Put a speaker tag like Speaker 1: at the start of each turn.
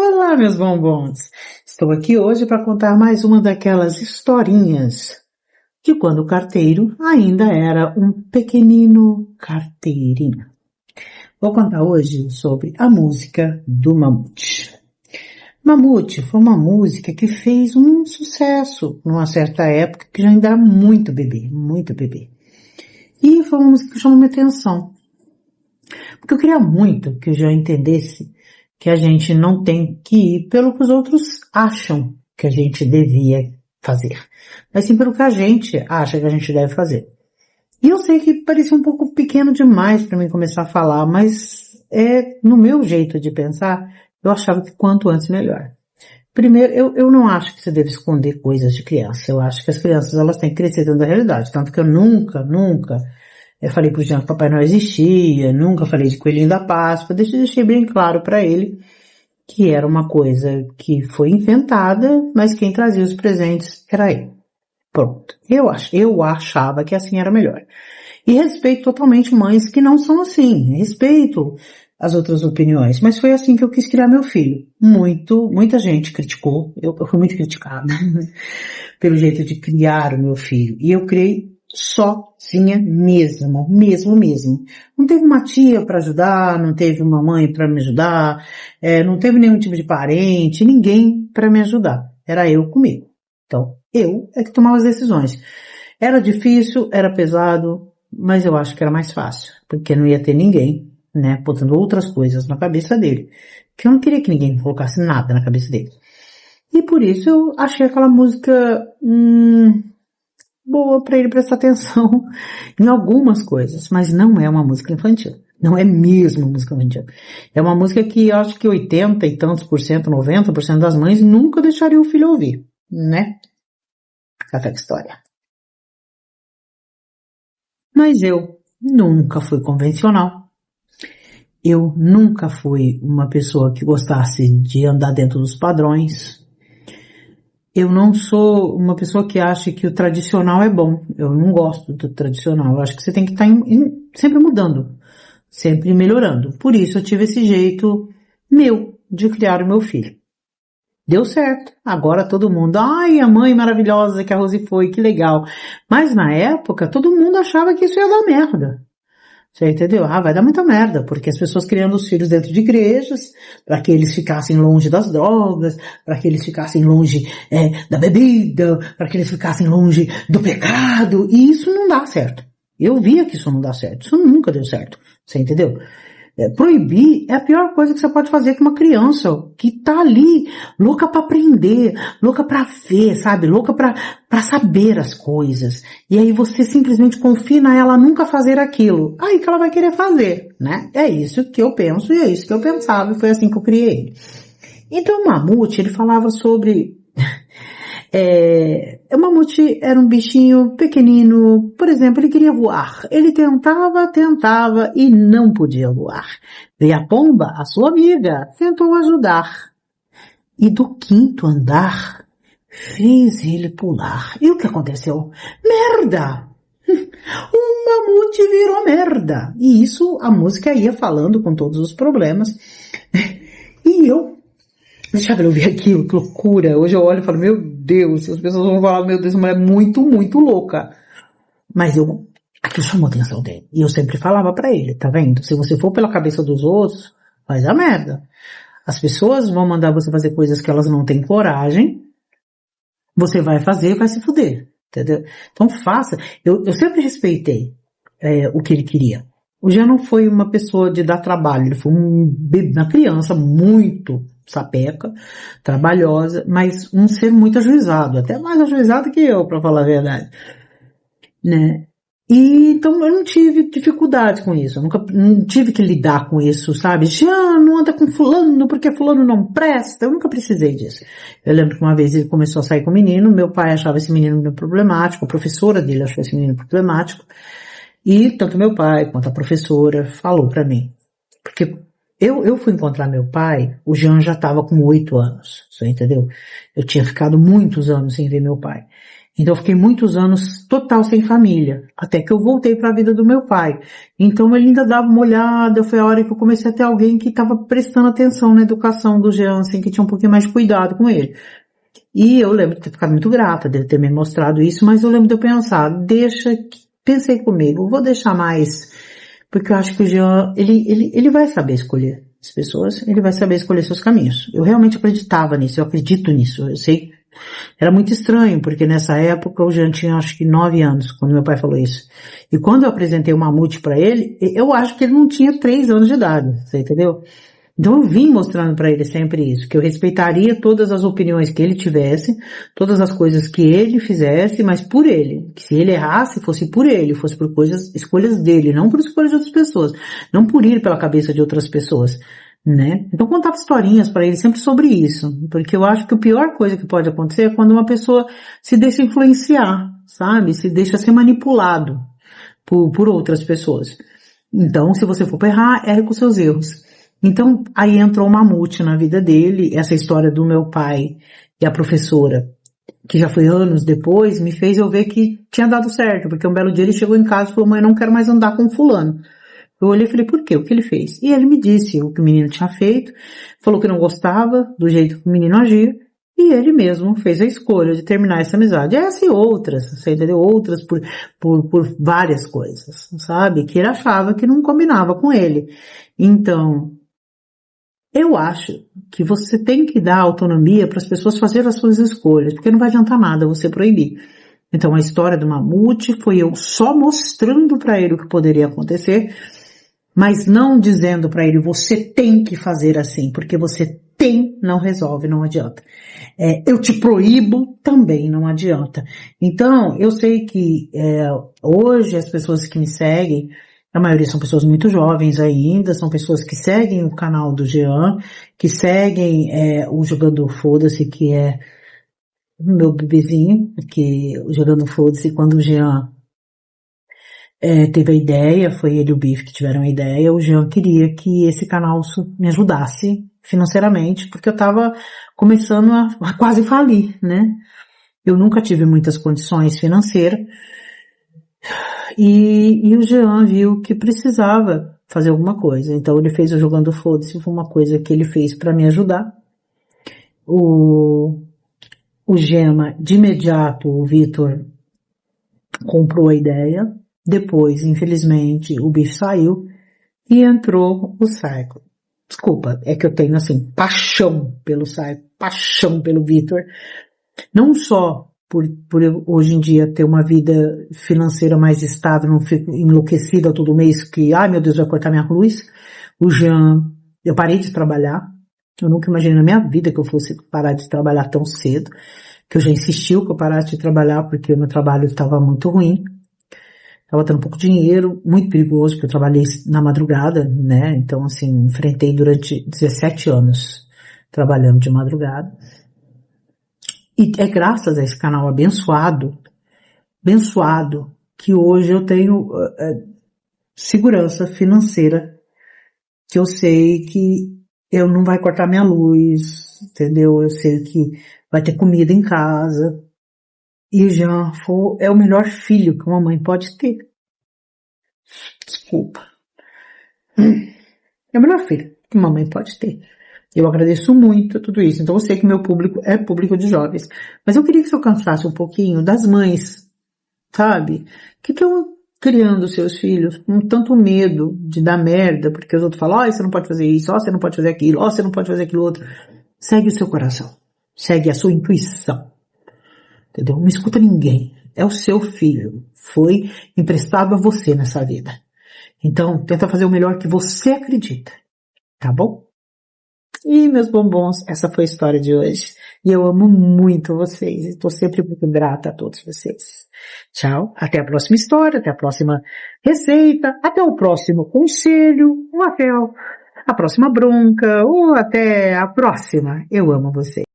Speaker 1: Olá, meus bombons! Estou aqui hoje para contar mais uma daquelas historinhas de quando o carteiro ainda era um pequenino carteirinho. Vou contar hoje sobre a música do Mamute. Mamute foi uma música que fez um sucesso numa certa época que já ainda era muito bebê, muito bebê. E foi uma música que chamou minha atenção. Porque eu queria muito que eu já entendesse que a gente não tem que ir pelo que os outros acham que a gente devia fazer, mas sim pelo que a gente acha que a gente deve fazer. E eu sei que parecia um pouco pequeno demais para mim começar a falar, mas no meu jeito de pensar, eu achava que quanto antes melhor. Primeiro, eu não acho que você deve esconder coisas de criança. Eu acho que as crianças elas têm que crescer dentro da realidade, tanto que eu nunca eu falei pro Jean que Papai Noel existia, nunca falei de Coelhinho da Páscoa, deixei bem claro para ele que era uma coisa que foi inventada, mas quem trazia os presentes era ele. Pronto. Eu achava que assim era melhor. E respeito totalmente mães que não são assim. Respeito as outras opiniões, mas foi assim que eu quis criar meu filho. Muita gente criticou, eu fui muito criticada pelo jeito de criar o meu filho. E eu criei sozinha mesmo. Não teve uma tia para ajudar, não teve uma mãe para me ajudar, não teve nenhum tipo de parente, ninguém para me ajudar. Era eu comigo. Então, eu é que tomava as decisões. Era difícil, era pesado, mas eu acho que era mais fácil, porque não ia ter ninguém, né, botando outras coisas na cabeça dele. Que eu não queria que ninguém colocasse nada na cabeça dele. E por isso eu achei aquela música, boa para ele prestar atenção em algumas coisas, mas não é uma música infantil. Não é mesmo uma música infantil. É uma música que eu acho que 80 e tantos por cento, 90% das mães nunca deixariam o filho ouvir, né? Essa história. Mas eu nunca fui convencional. Eu nunca fui uma pessoa que gostasse de andar dentro dos padrões. Eu não sou uma pessoa que acha que o tradicional é bom. Eu não gosto do tradicional. Eu acho que você tem que estar sempre mudando, sempre melhorando. Por isso eu tive esse jeito meu de criar o meu filho. Deu certo. Agora todo mundo, ai, a mãe maravilhosa que a Rose foi, que legal. Mas na época todo mundo achava que isso ia dar merda. Você entendeu? Vai dar muita merda, porque as pessoas criando os filhos dentro de igrejas, para que eles ficassem longe das drogas, para que eles ficassem longe da bebida, para que eles ficassem longe do pecado, e isso não dá certo. Eu via que isso não dá certo, isso nunca deu certo, você entendeu? Proibir é a pior coisa que você pode fazer com uma criança que tá ali, louca pra aprender, louca pra ver, sabe? Louca pra saber as coisas. E aí você simplesmente confina ela a nunca fazer aquilo. Aí que ela vai querer fazer, né? É isso que eu penso e é isso que eu pensava e foi assim que eu criei ele. Então o Mamute, ele falava sobre... O Mamute era um bichinho pequenino, por exemplo, ele queria voar. Ele tentava e não podia voar. E a pomba, a sua amiga, tentou ajudar. E do quinto andar, fez ele pular. E o que aconteceu? Merda! O Mamute virou merda. E isso a música ia falando com todos os problemas. E eu... Deixa eu ver aquilo, que loucura. Hoje eu olho e falo, meu Deus, as pessoas vão falar, meu Deus, essa mulher é muito, muito louca. Mas aquilo chamou a atenção dele. E eu sempre falava pra ele, tá vendo? Se você for pela cabeça dos outros, vai dar merda. As pessoas vão mandar você fazer coisas que elas não têm coragem. Você vai fazer e vai se fuder. Entendeu? Então faça. Eu sempre respeitei o que ele queria. O Jean não foi uma pessoa de dar trabalho. Ele foi uma criança muito sapeca, trabalhosa, mas um ser muito ajuizado, até mais ajuizado que eu, pra falar a verdade, né? E então eu não tive dificuldade com isso, eu não tive que lidar com isso, sabe? Não anda com fulano porque fulano não presta, eu nunca precisei disso. Eu lembro que uma vez ele começou a sair com um menino, meu pai achava esse menino meio problemático, a professora dele achou esse menino problemático, e tanto meu pai quanto a professora falou pra mim, porque eu fui encontrar meu pai, o Jean já estava com 8 anos, você entendeu? Eu tinha ficado muitos anos sem ver meu pai. Então eu fiquei muitos anos total sem família, até que eu voltei para a vida do meu pai. Então ele ainda dava uma olhada, foi a hora que eu comecei a ter alguém que estava prestando atenção na educação do Jean, assim, que tinha um pouquinho mais de cuidado com ele. E eu lembro de ter ficado muito grata dele ter me mostrado isso, mas eu lembro de eu pensar, pensei comigo, vou deixar mais, porque eu acho que o Jean, ele vai saber escolher as pessoas, ele vai saber escolher seus caminhos. Eu realmente acreditava nisso, eu acredito nisso, eu sei. Era muito estranho, porque nessa época o Jean tinha acho que 9 anos, quando meu pai falou isso. E quando eu apresentei o Mamute para ele, eu acho que ele não tinha 3 anos de idade, você entendeu? Então eu vim mostrando para ele sempre isso, que eu respeitaria todas as opiniões que ele tivesse, todas as coisas que ele fizesse, mas por ele. Que se ele errasse, fosse por ele, fosse por escolhas dele, não por escolhas de outras pessoas, não por ir pela cabeça de outras pessoas, né? Então eu contava historinhas para ele sempre sobre isso, porque eu acho que a pior coisa que pode acontecer é quando uma pessoa se deixa influenciar, sabe? Se deixa ser manipulado por outras pessoas. Então, se você for pra errar, erre com seus erros. Então, aí entrou o Mamute na vida dele, essa história do meu pai e a professora, que já foi anos depois, me fez eu ver que tinha dado certo, porque um belo dia ele chegou em casa e falou, mãe, eu não quero mais andar com fulano. Eu olhei e falei, por quê? O que ele fez? E ele me disse o que o menino tinha feito, falou que não gostava do jeito que o menino agia, e ele mesmo fez a escolha de terminar essa amizade. Essa e outras, você entendeu? Outras por várias coisas, sabe? Que ele achava que não combinava com ele. Então, eu acho que você tem que dar autonomia para as pessoas fazerem as suas escolhas, porque não vai adiantar nada você proibir. Então a história do Mamute foi eu só mostrando para ele o que poderia acontecer, mas não dizendo para ele, você tem que fazer assim, porque você tem, não resolve, não adianta. Eu te proíbo, também não adianta. Então, eu sei que hoje as pessoas que me seguem, a maioria são pessoas muito jovens ainda, são pessoas que seguem o canal do Jean, que seguem o Jogando Foda-se, que é o meu bebezinho, que o Jogando Foda-se, quando o Jean teve a ideia, foi ele e o Bife que tiveram a ideia, o Jean queria que esse canal me ajudasse financeiramente, porque eu estava começando a quase falir, né? Eu nunca tive muitas condições financeiras, e o Jean viu que precisava fazer alguma coisa, então ele fez o Jogando Foda-se, foi uma coisa que ele fez para me ajudar. O Gema, de imediato, o Vitor comprou a ideia, depois, infelizmente, o Bife saiu e entrou o Psycho. Desculpa, é que eu tenho, assim, paixão pelo Psycho, paixão pelo Vitor. Não só por eu, hoje em dia, ter uma vida financeira mais estável, não fico enlouquecida todo mês que, ai meu Deus, vai cortar minha luz. O Jean, eu parei de trabalhar. Eu nunca imaginei na minha vida que eu fosse parar de trabalhar tão cedo. Que eu já insistiu que eu parasse de trabalhar porque o meu trabalho estava muito ruim. Estava tendo pouco dinheiro, muito perigoso, porque eu trabalhei na madrugada, né? Então, assim, enfrentei durante 17 anos trabalhando de madrugada. E é graças a esse canal abençoado, que hoje eu tenho segurança financeira, que eu sei que eu não vai cortar minha luz, entendeu? Eu sei que vai ter comida em casa. E o Jean é o melhor filho que uma mãe pode ter. Desculpa. É o melhor filho que uma mãe pode ter. Eu agradeço muito tudo isso. Então eu sei que meu público é público de jovens. Mas eu queria que você alcançasse um pouquinho das mães, sabe? Que estão criando seus filhos com tanto medo de dar merda, porque os outros falam, ó, você não pode fazer isso, ó, você não pode fazer aquilo, ó, você não pode fazer aquilo outro. Segue o seu coração. Segue a sua intuição. Entendeu? Não escuta ninguém. É o seu filho. Foi emprestado a você nessa vida. Então, tenta fazer o melhor que você acredita. Tá bom? E meus bombons, essa foi a história de hoje. E eu amo muito vocês. Estou sempre muito grata a todos vocês. Tchau. Até a próxima história, até a próxima receita, até o próximo conselho, ou até a próxima bronca, ou até a próxima. Eu amo vocês.